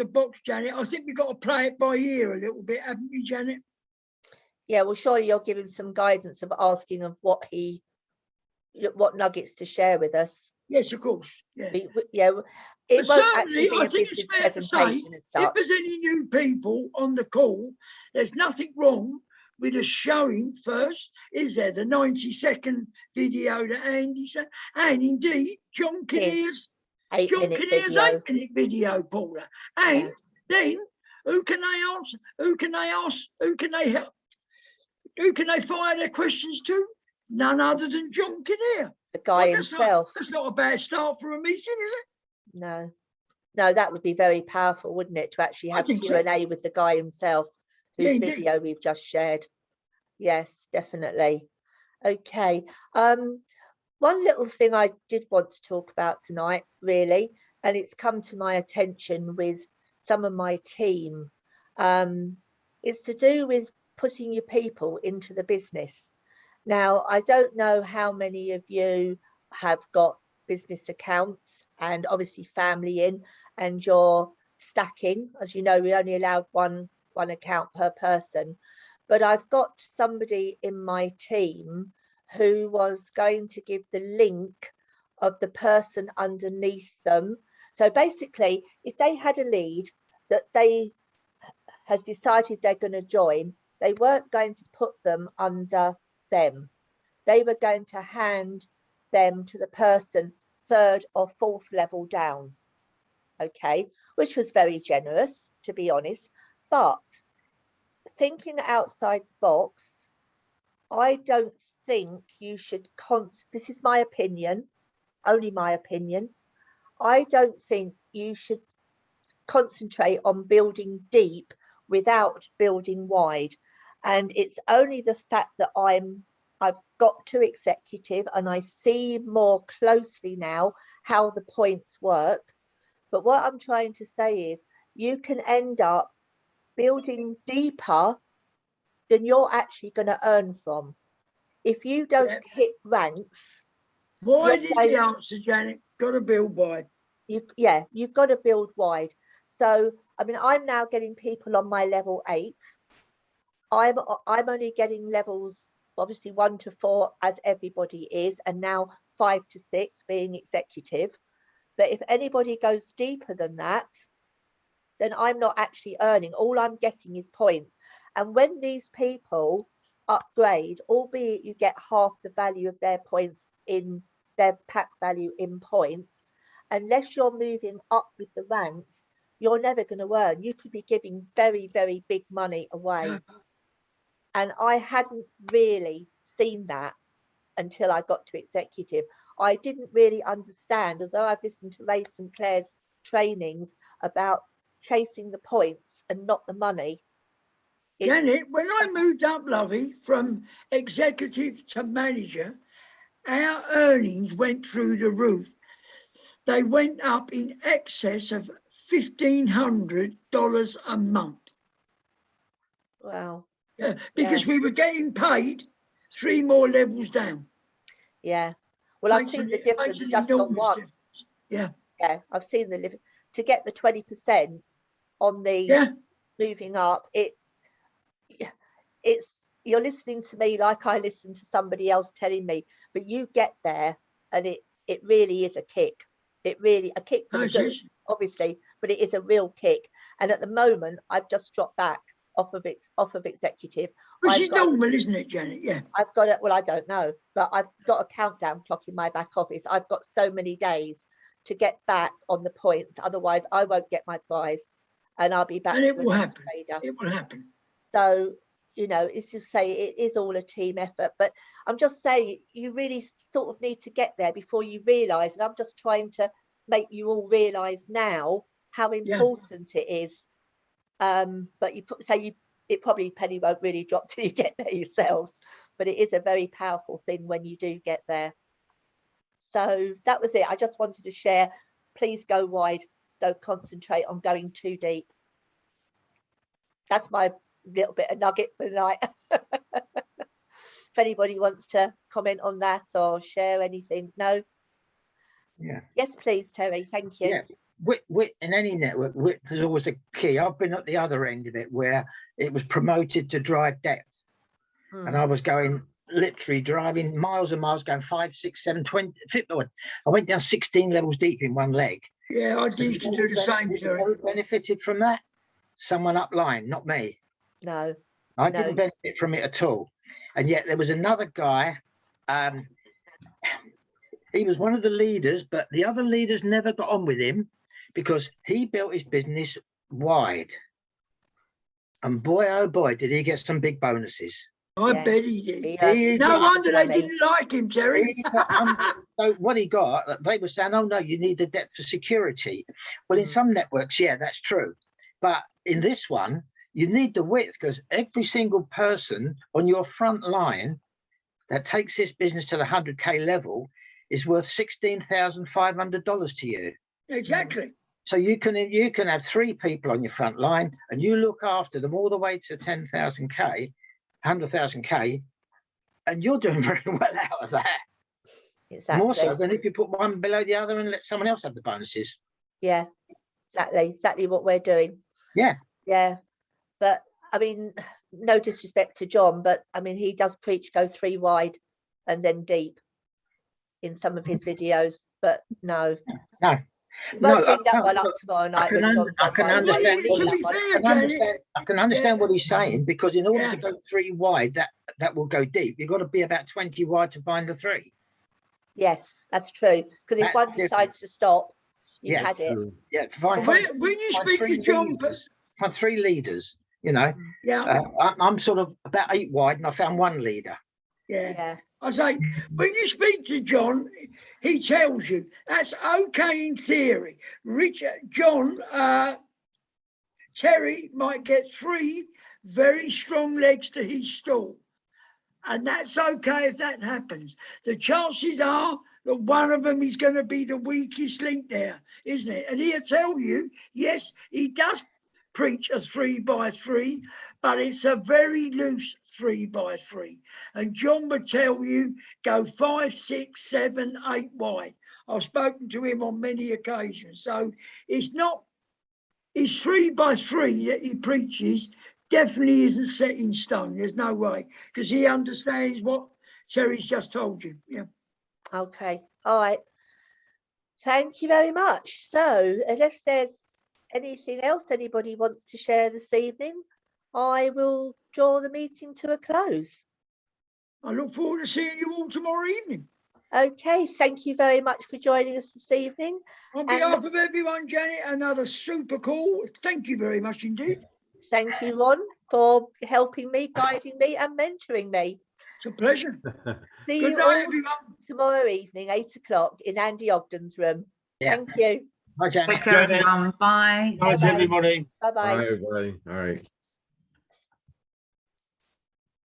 E: box, Janet. I think we've got to play it by ear a little bit, haven't we, Janet?
A: Yeah, well, surely you'll give him some guidance of asking of what nuggets to share with us.
E: Yes, of course. Yeah.
A: It won't actually be a business presentation as such.
E: If there's any new people on the call, there's nothing wrong with us showing first, is there, the 90-second video that Andy said, and indeed John Kinnear's 8-minute video, Paula. And then who can they answer? Who can they ask? Who can they help? Who can they fire their questions to? None other than John Kinnear.
A: the guy
E: Well,
A: himself.
E: That's not a bad start for a meeting, is it?
A: No, no, that would be very powerful, wouldn't it, to actually
E: I
A: have
E: think so.
A: Q&A with the guy himself,
E: Yeah,
A: whose
E: indeed.
A: video we've just shared. Yes, definitely. Okay. One little thing I did want to talk about tonight, really, and it's come to my attention with some of my team. It's to do with putting your people into the business. Now, I don't know how many of you have got business accounts and obviously family in, and you're stacking. As you know, we only allowed one account per person, but I've got somebody in my team who was going to give the link of the person underneath them. So basically, if they had a lead that they has decided they're going to join, they weren't going to put them under them. They were going to hand them to the person 3rd or 4th level down. Okay, which was very generous, to be honest. But thinking outside the box, I don't think you should this is my opinion, only my opinion. I don't think you should concentrate on building deep without building wide. And it's only the fact that I've got to executive and I see more closely now how the points work. But what I'm trying to say is you can end up building deeper than you're actually going to earn from. If you don't hit ranks.
E: Wide is the answer, Janet. Got to build wide.
A: You've got to build wide. So, I mean, I'm now getting people on my level 8. I'm only getting levels, obviously 1 to 4, as everybody is, and now 5 to 6 being executive. But if anybody goes deeper than that, then I'm not actually earning. All I'm getting is points. And when these people upgrade, albeit you get half the value of their points in their pack value in points, unless you're moving up with the ranks, you're never going to earn. You could be giving very, very big money away. And I hadn't really seen that until I got to executive. I didn't really understand, although I've listened to Ray St. Clair's trainings about chasing the points and not the money.
E: Janet, when I moved up, Lovey, from executive to manager, our earnings went through the roof. They went up in excess of $1,500 a month.
A: Wow.
E: Yeah, because we were getting paid 3 more levels down.
A: Yeah. Well, I've seen the difference just on one.
E: Yeah.
A: Yeah, I've seen the living to get the 20% on the moving up. It's you're listening to me like I listened to somebody else telling me, but you get there and it really is a kick. It really a kick for the good, obviously, but it is a real kick. And at the moment, I've just dropped back off of executive.
E: Which is normal, isn't it, Janet? Yeah.
A: I've got it. Well, I don't know, but I've got a countdown clock in my back office. I've got so many days to get back on the points. Otherwise, I won't get my prize, and I'll be back.
E: And it will happen. It will happen.
A: So, you know, it's just say it is all a team effort. But I'm just saying you really sort of need to get there before you realise. And I'm just trying to make you all realise now how important it is. But it probably penny won't really drop till you get there yourselves, but it is a very powerful thing when you do get there. So that was it. I just wanted to share. Please go wide. Don't concentrate on going too deep. That's my little bit of nugget for the night. If anybody wants to comment on that or share anything. No?
J: Yeah.
A: Yes, please, Terry. Thank you.
J: Yeah. In any network, width is always the key. I've been at the other end of it where it was promoted to drive depth. And I was going, literally driving miles and miles, going 5, 6, 7, 20. I went down 16 levels deep in one leg.
E: Yeah, I used to do the same.
J: Who benefited from that? Someone upline, not me.
A: No.
J: I didn't benefit from it at all. And yet there was another guy. He was one of the leaders, but the other leaders never got on with him because he built his business wide. And boy, oh boy, did he get some big bonuses.
E: I
A: Yeah.
E: bet he did.
A: He
E: No
A: lots of
E: wonder they
A: money.
E: didn't like him, Terry.
J: So what he got, they were saying, oh no, you need the depth for security. Well, in some networks, yeah, that's true. But in this one, you need the width because every single person on your front line that takes this business to the 100K level is worth $16,500 to you.
E: Exactly.
J: So you can have 3 people on your front line and you look after them all the way to 10,000K, 100,000K, and you're doing very well out of that.
A: Exactly.
J: More so than if you put one below the other and let someone else have the bonuses.
A: Yeah, exactly what we're doing.
J: Yeah.
A: Yeah. But I mean, no disrespect to John, but I mean, he does preach go 3 wide and then deep in some of his videos, but no.
J: No.
A: Won't bring that one up tomorrow night when John's
J: I
A: on,
J: can
A: by the way.
J: understand.
A: We'll leave that one.
J: I can understand what he's saying because in order to go 3 wide, that will go deep. You've got to be about 20 wide to find the 3.
A: Yes, that's true. Because if
J: That's
A: one
J: different.
A: decides to stop, you
J: Yeah,
A: had it.
J: Yeah,
E: When you speak to John,
J: find 3 leaders. You know,
E: yeah,
J: I'm sort of about 8 wide, and I found 1 leader.
E: yeah. I say, when you speak to John, he tells you that's okay in theory. John, Terry might get 3 very strong legs to his stall. And that's okay if that happens. The chances are that one of them is going to be the weakest link there, isn't it? And he'll tell you, yes, he does preach a 3x3, but it's a very loose 3x3. And John would tell you, go 5, 6, 7, 8 wide. I've spoken to him on many occasions. So it's not, his 3x3 that he preaches definitely isn't set in stone. There's no way, because he understands what Terry's just told you. Yeah.
A: Okay. All right. Thank you very much. So unless there's anything else anybody wants to share this evening, I will draw the meeting to a close.
E: I look forward to seeing you all tomorrow evening.
A: Okay. Thank you very much for joining us this evening.
E: On behalf of everyone, Janet, another super call. Thank you very much indeed.
A: Thank you, Ron, for helping me, guiding me and mentoring me.
E: It's a pleasure.
A: See
E: Good
A: you
E: night,
A: all
E: everyone.
A: tomorrow evening, 8 o'clock in Andy Ogden's room.
J: Yeah.
A: Thank you.
J: Bye, Janet.
L: Take care, everyone. Bye.
H: Bye,
A: Bye-bye.
H: everybody.
A: Bye-bye.
D: Bye, everybody. All right.